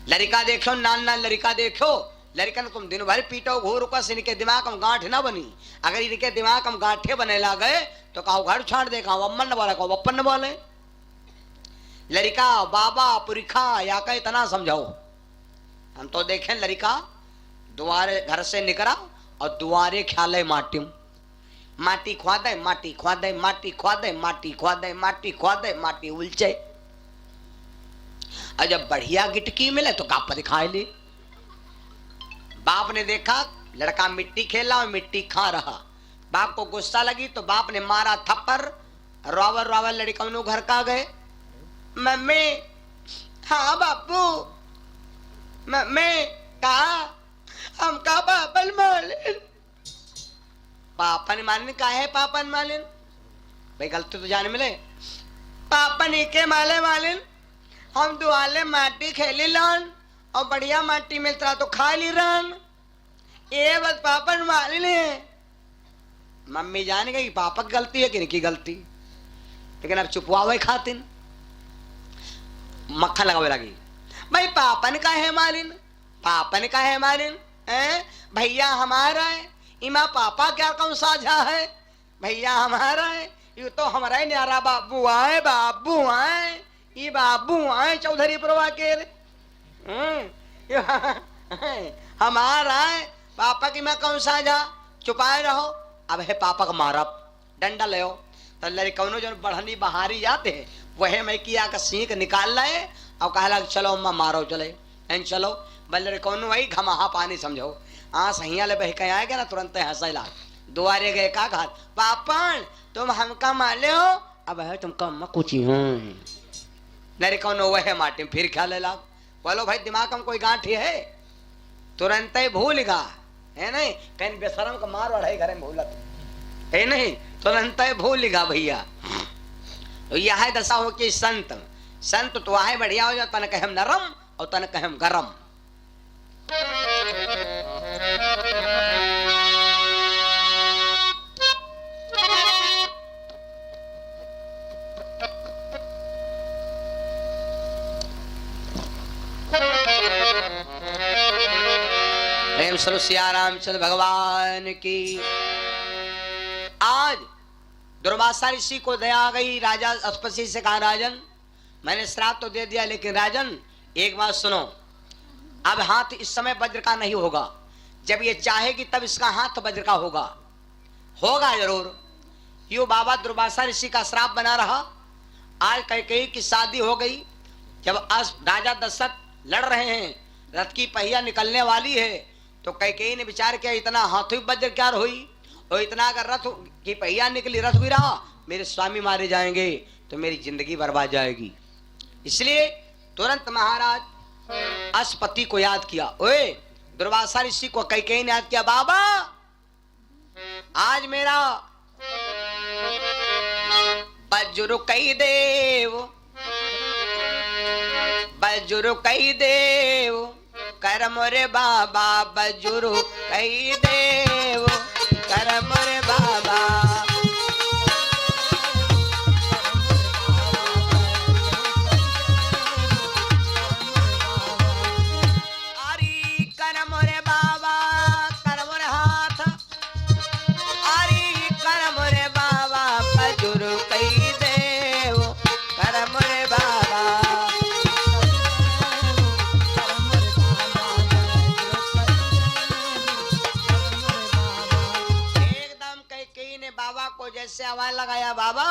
लड़का देखो, नान नान लड़का देखो, लड़कन तुम दिन भर पीटो घोर कस, इनके दिमाग में गांठ ना बनी। अगर इनके दिमाग में गांठे बने ला गए तो कहो घर छाड़ दे, कहो अम्मन न बोले, कहो बप्पन न बोले। लड़का बाबा पुरखा या का इतना समझाओ। हम तो देखें लड़का द्वारे घर से निकला और द्वारे ख्याल माटी माटी खुआ दे, माटी खुआ दे, माटी खुआ दे, माटी खुआ दे, माटी खुआ दे, माटी उलझे। और जब बढ़िया गिटकी मिले तो गाप दिखाए ले। बाप ने देखा लड़का मिट्टी खेला और मिट्टी खा रहा। बाप को गुस्सा लगी तो बाप ने मारा थप्पड़। रोवर रोवर लड़का घर का गए। मम्मी, हाँ बापू, मम्मी कहा हम का पापन मालिन। पापन मालिन का है? पापन मालिन भाई गलती तो जाने मिले। पापन के माले मालिन हम दुआले माटी खेली लन और बढ़िया माटी मिलता तो खा ली रन। ये बस पापन मालिन है। मम्मी जान गई पापा की गलती है कि इनकी गलती, लेकिन अब चुपवावे खातिन मक्खन लगावे लगी। भाई पापन का है मालिन, पापन का है मालिन, भैया हमारा है। इमा पापा क्या कौन साझा है? भैया हमारा है। ये तो हमारा ही न्यारा बाबू आए, बाबू आए, ये बाबू आए चौधरी प्रभा के हमारा है। पापा की मैं कौन साझा? चुपाए रहो। अब है पापा का मारब डंडा ले तो लड़कौनो जो बढ़नी बहारी जाते हैं वह मैं किया का सीख निकाल लाए और कहला चलो अम्मा मारो चले एन चलो बल्ले कौन वही घमाहा पानी समझो। हाँ सहिया ले बह के आएगा ना तुरंत हंसैला। दुआरे गए का घर पापन तुम हमका माले हो, अब है तुम कम कुची हो नरे कौन वह माटी फिर ख्याल ला। बोलो भाई दिमाग में कोई गांठी है? तुरंत ही भूल गा है नहीं, कहीं बेशरम का मार बढ़ाई घर में भूलत है नहीं, तुरंत ही भूल गा भैया। तो यह दशा हो कि संत संत तो आहे बढ़िया हो जाए, तन कहम नरम और तन कहम गरम। प्रेम स्वरूप सिया रामचंद्र भगवान की। आज दुर्वासा ऋषि को दया आ गई। राजा अस्पति से कहा राजन मैंने श्राप तो दे दिया, लेकिन राजन एक बात सुनो, अब हाथ इस समय वज्र का नहीं होगा। जब ये चाहेगी तब इसका हाथ वज्र का होगा, होगा जरूर। यो बाबा दुर्वासा ऋषि का श्राप बना रहा। आज कैकेयी की शादी हो गई। जब राजा दशरथ लड़ रहे हैं, रथ की पहिया निकलने वाली है, तो कैकेयी ने विचार किया इतना हाथों वज्र क्या हुई, और इतना अगर रथ की पहिया निकली, रथ गिरा, मेरे स्वामी मारे जाएंगे तो मेरी जिंदगी बर्बाद जाएगी। इसलिए तुरंत महाराज अस्पति को याद किया। ओए दुर्वासा ऋषि को कैकेयी ने याद किया, बाबा आज मेरा बजुर्ग कई देव, बजुर्ग कई देव करम रे बाबा, बजुर्ग कई देव करम रे बाबा। अरे करम रे बाबा करम रे हाथ, अरे करम रे बाबा बजुर्ग कई देव करम रे बाबा। बाबा को जैसे आवाज लगाया, बाबा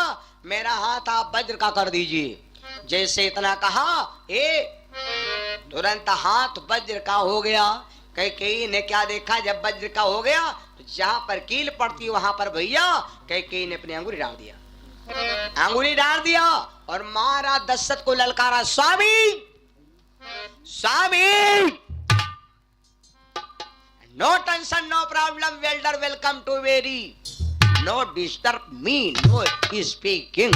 मेरा हाथ आप वज्र का कर दीजिए। जैसे इतना कहा तुरंत हाथ वज्र का हो गया। कैकेयी ने क्या देखा, जब वज्र का हो गया तो जहां पर कील पड़ती वहां पर भैया कैकेयी ने अपनी अंगुली डाल दिया, अंगुली डाल दिया और मारा दशरथ को ललकारा, स्वामी स्वामी no tension no problem welder welcome to very no disturb me no speaking.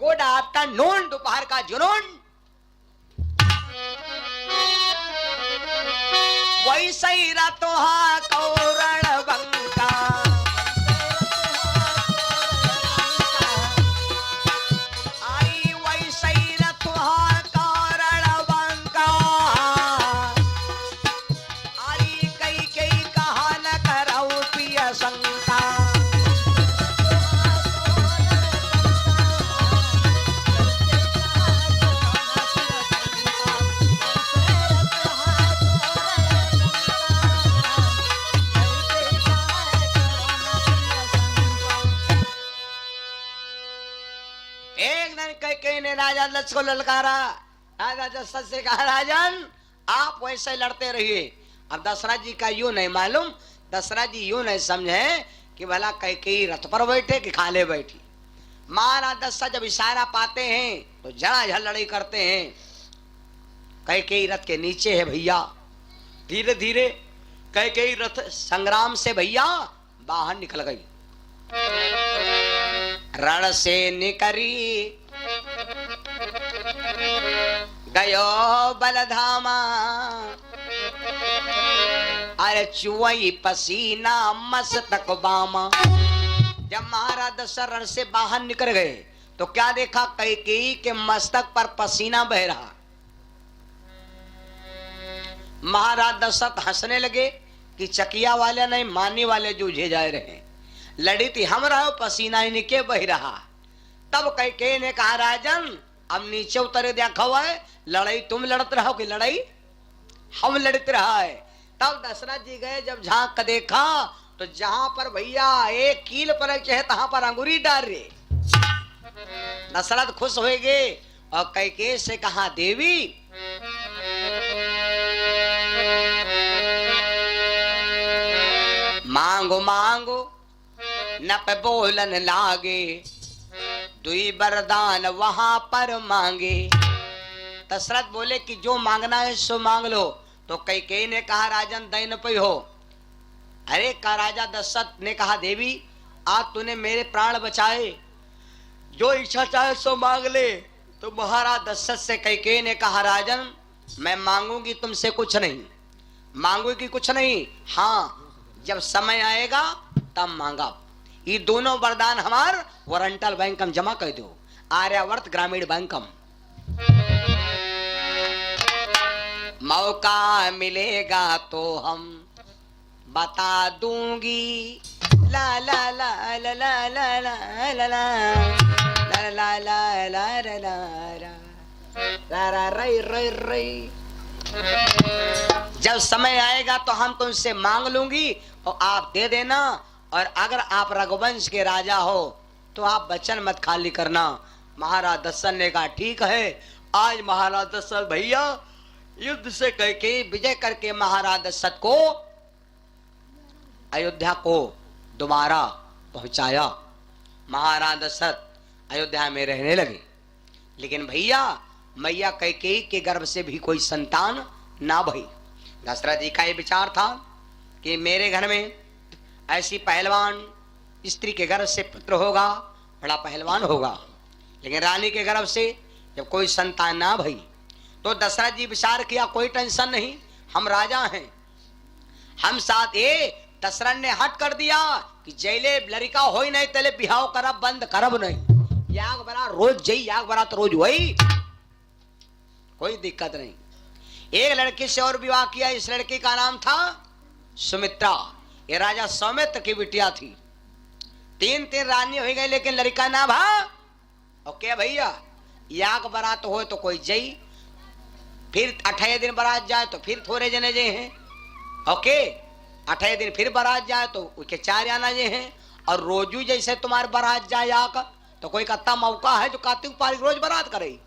Good afternoon दोपहर का जुनून। वैसे ही रतोहा कौरण बंका, आई वैसे ही रतोहा कौरण बंका। राजा दशरथ को ललकारा। राजा दशरथ से कहा राजन आप वैसे लड़ते रहिए। अब दशरथ जी का यूं नहीं मालूम, दशरथ जी यूं नहीं समझे कि भला कैकेयी रथ पर बैठे कि खाले बैठी। महाराज दशरथ जब इशारा पाते हैं तो झड़ाझड़ लड़ाई करते हैं। कैकेयी रथ के नीचे है भैया। धीरे धीरे कैकेयी रथ संग्राम से भैया बाहर निकल गई। रण से निकरी गयो बलधामा, अरे चुवई पसीना मस्तक बामा। जब महाराज दशरथ रण से बाहर निकल गए तो क्या देखा, कैकेयी के मस्तक पर पसीना बह रहा। महाराज दशरथ हंसने लगे कि चकिया वाले नहीं मानने वाले जूझे जा रहे हैं। लड़ी थी हम रहो, पसीना इनके बह रहा। तब कैकेयी ने कहा राजन अब नीचे उतर देखा हुआ है, लड़ाई तुम लड़ते रहो कि लड़ाई हम लड़ते रहा है। तब दशरथ जी गए, जब झांक कर देखा तो जहां पर भैया एक कील पर चाहे तहां पर अंगुरी डाल रहे। दशरथ खुश हो गए और कैकेयी से कहा देवी मांगो मांगो न पे बोलन लागे, दुई वरदान वहां पर मांगे। दशरथ बोले कि जो मांगना है सो मांग लो। तो कैकेयी ने कहा राजन दैन पे हो। अरे का राजा दशरथ ने कहा देवी आज तूने मेरे प्राण बचाए, जो इच्छा चाहे सो मांग ले। तो महाराज दशरथ से कैकेयी ने कहा राजन मैं मांगूंगी तुमसे कुछ नहीं, मांगूंगी कुछ नहीं, हाँ जब समय आएगा तब मांगा। ये दोनों वरदान हमार वारंटल बैंक में जमा कर दो, आर्यावर्त ग्रामीण बैंक में। मौका मिलेगा तो हम बता दूंगी। ला ला ला ला ला ला ला ला ला ला ला ला ला। जब समय आएगा तो हम तुमसे मांग लूंगी और आप दे देना। और अगर आप रघुवंश के राजा हो तो आप वचन मत खाली करना। महाराज दशरथ ने कहा ठीक है। आज महाराज दशरथ भैया युद्ध से कैकेयी विजय करके महाराज दशरथ को अयोध्या को दोबारा पहुंचाया। महाराज दशरथ अयोध्या में रहने लगे। लेकिन भैया मैया कैकेयी के गर्भ से भी कोई संतान ना भई। दशरथ जी का ये विचार था कि मेरे घर में ऐसी पहलवान स्त्री के गर्भ से पुत्र होगा, बड़ा पहलवान होगा। लेकिन रानी के गर्भ से जब कोई संतान ना भई तो दशरथ जी विचार किया कोई टेंशन नहीं, हम राजा हैं, हम साथ। दशरथ ने हट कर दिया कि जैले लड़का हो ही नहीं तले बिहाव करब बंद करब नहीं। याग बरा रोज जई, याग बरा तो रोज वही, कोई दिक्कत नहीं। एक लड़की से और विवाह किया। इस लड़की का नाम था सुमित्रा। ये राजा सौमित्र की बिटिया थी। तीन रानी हो गई लेकिन लड़का ना भा। ओके भैया याग बरात हो तो कोई जई, फिर 28 दिन बारात जाए तो फिर थोड़े जने जे हैं। ओके 28 दिन फिर बारात जाए तो उसके 4 आना जे हैं। और रोजू जैसे तुम्हारे बारात जाए याग तो कोई कत्ता मौका है जो कार्तिक पारी रोज बारात करे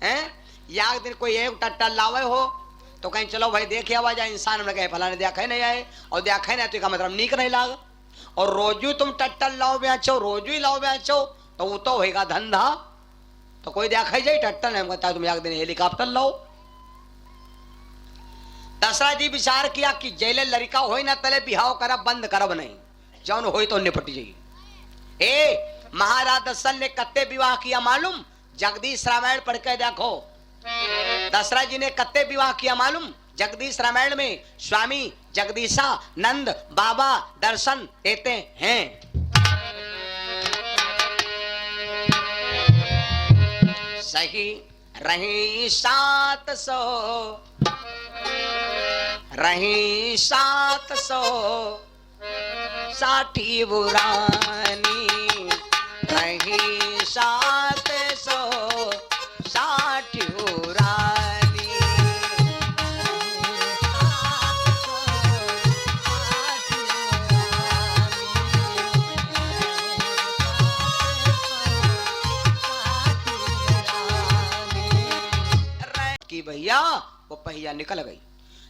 हैं। याग दिन कोई एक टट्टल लावे हो तो कहीं चलो भाई देखे आवा जाए। इंसान में कहे फलाने देखा नहीं आए और देखा नहीं तो का मतलब नीक नहीं लाग। और रोजू तुम टट्टल लाओ बेचो, रोजू ही लाओ बेचो तो वो तो होगा धंधा। तो कोई देखा ही जाए टट्टल नहीं कहता तुम याग दिन हेलीकॉप्टर लाओ। दशरथ जी विचार किया कि जैले लड़का हो ना तले बिहाव करब बंद करब नहीं, जौन हो तो निपट जाइए। महाराज दशरथ ने कत्ते विवाह किया मालूम? जगदीश रामायण पढ़ के देखो। दशरथ जी ने कत्ते विवाह किया मालूम? जगदीश रामायण में स्वामी जगदीशा नंद बाबा दर्शन देते हैं। सही रही 700 रही 760 बुरानी रही 760 बुरानी। वो पहिया निकल गई।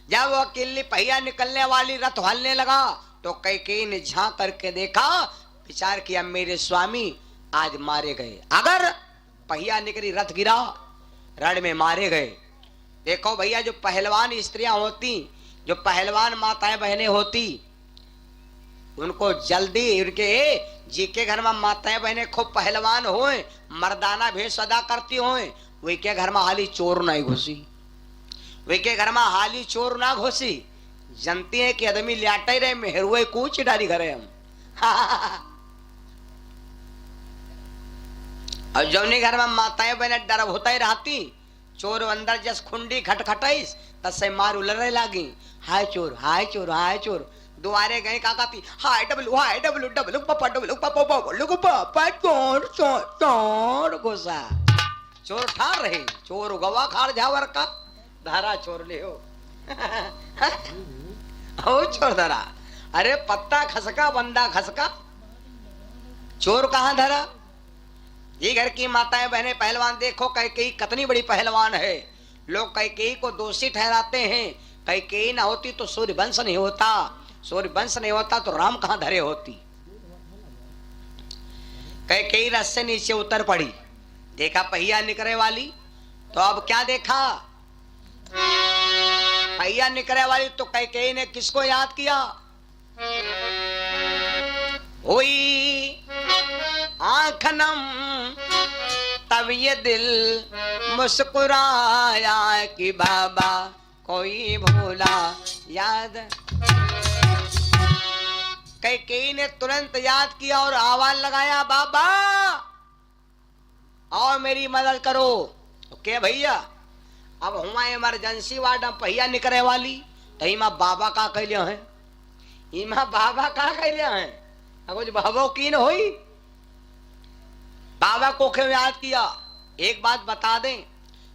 जब वो अकेली पहिया निकलने वाली रथ हलने लगा तो कैकेयी ने झांक करके देखा, विचार किया मेरे स्वामी आज मारे गए। अगर पहिया निकली रथ गिरा, रण में मारे गए। देखो भैया, जो पहलवान स्त्रियां होती, जो पहलवान माताएं बहनें होती, उनको जल्दी उनके जी के घर में माताएं बहनें खूब पहलवान होए, मर्दाना भेष अदा करती होए, वे के घर में हाली चोर नहीं घुसी, वे के घर में हाली चोर ना घुसी। जनती है कि आदमी लियाटे रहे मेहरुए कूच डारी घरे हम और जौनी घर में माताएं बहनें डर होता ही रहती, चोर अंदर जस खुंडी खटखटाइस तसे मार उलरे लागी, हाय चोर हाय चोर हाय चोर। दुआरे गए का कहती हाय डब्लू पापा डब्लू पापा चोर चोर चोर घुसा। चोर ठार रहे, चोर गवा खार जावर का धारा चोर ले हो ओ चोर धरा। अरे पत्ता खसका बंदा खसका, चोर कहां धरा। ये घर की माताएं बहनें पहलवान देखो, कैकेयी कितनी बड़ी पहलवान है। लोग कैकेयी को दोषी ठहराते हैं, कैकेयी ना होती तो सूर्य वंश नहीं होता, सूर्य वंश नहीं होता तो राम कहां धरे होती। कैकेयी रथ से नीचे उतर पड़ी, देखा पहिया निकले वाली, तो अब क्या देखा, पहिया निकले वाली तो कैकेयी ने किसको याद किया, हुई आंख नम तब ये दिल मुस्कुराया कि बाबा कोई भूला याद। कैकेयी ने तुरंत याद किया और आवाज लगाया, बाबा आओ मेरी मदद करो। ओके भैया, अब हुआ इमरजेंसी वार्ड में पहिया निकले वाली, तो इमा बाबा का कहलिया है, इमा बाबा का कहलिया है, कुछ बाबा की न होई। बाबा को क्यों याद किया, एक बात बता दें,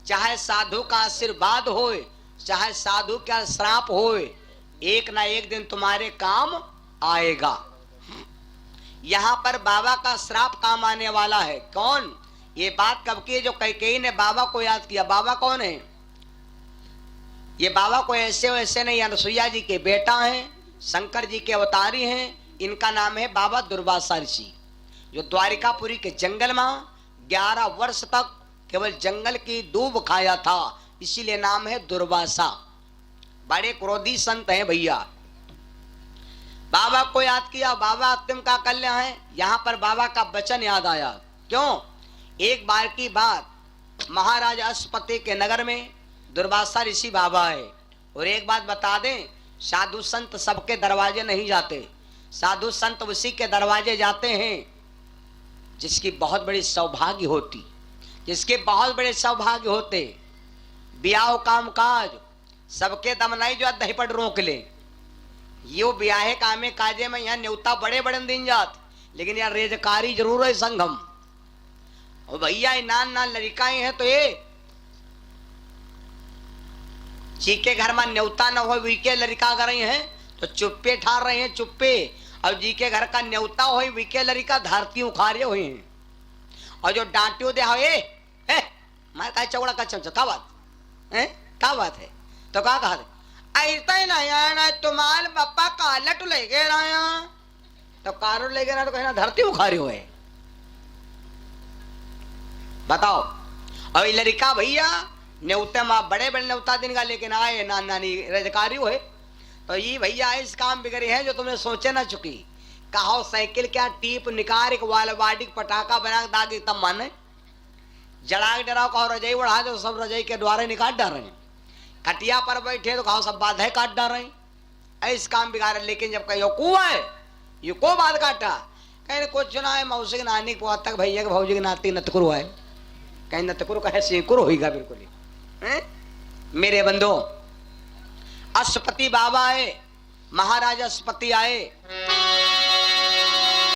चाहे साधु का आशीर्वाद होए, चाहे साधु का श्राप होए, एक ना एक दिन तुम्हारे काम आएगा। यहां पर बाबा का श्राप काम आने वाला है। कौन, ये बात कब की, जो कैकेयी ने बाबा को याद किया। बाबा कौन है, ये बाबा को ऐसे वैसे नहीं, अनसुईया जी के बेटा हैं, शंकर जी के अवतारी हैं। इनका नाम है बाबा दुर्वासा ऋषि, जो द्वारिकापुरी के जंगल में 11 वर्ष तक केवल जंगल की दूब खाया था, इसीलिए नाम है दुर्वासा। बड़े क्रोधी संत हैं भैया। बाबा को याद किया, बाबा तुम का कल्याण है। यहां पर बाबा का वचन याद आया। क्यों, एक बार की बात, महाराज अश्वपति के नगर में दुर्वासा ऋषि बाबा है। और एक बात बता दें, साधु संत सबके दरवाजे नहीं जाते, साधु संत उसी के दरवाजे जाते हैं जिसकी बहुत बड़ी सौभाग्य होती, जिसके बहुत बड़े सौभाग्य होते। ब्याह काम काज सबके दम नहीं जो दही पर रोक ले, यो ब्याहे कामे काजे में यहाँ न्योता बड़े बड़े दिन जात, लेकिन यार रेजकारी जरूर है संगम। और भैया नान नान लड़काएं हैं तो ये जी के घर में न्योता न हो, वीके लड़का कर रही हैं तो चुप्पे ठार रहे हैं, चुप्पे। और जी के घर का न्योता हो, वीके लड़का धरती उखारे हुए हैं। और जो डांटियो दे हो मार का चौड़ा का चमचा, क्या बात है, क्या बात है, तो क्या कहा ऐसा ही नहीं आना तुम्हारे पापा कालट ले गए राया, तो कारो ले गए ना, तो कहना धरती उखारे हुए। बताओ। और लड़का भैया न्योते माँ बड़े बड़े न्योता दिन का, लेकिन आए नान नानी रजकारी हुए। तो ये भैया इस काम बिगड़ी है जो तुमने सोचे ना चुकी। कहो साइकिल क्या टीप निकार एक वालवाड़ी पटाखा बना दागी तब माने जड़ा डराओ, कहो रजाई बढ़ा दो, सब रजाई के द्वारे निकाल डाल रहे हैं। खटिया पर बैठे तो कहो सब बाधे काट डाल रहे हैं, इस काम बिगाड़। लेकिन जब कहो को है ये को बात काटा, कहीं कुछ चुना है मौसी के नानी को तक भैया के भौजी के नाती नतकुरु है, कहीं नतकुरु कहे सिंकुरु होगा बिल्कुल ही। मेरे बंधु अश्वपति बाबा आए, महाराज अश्वपति आए,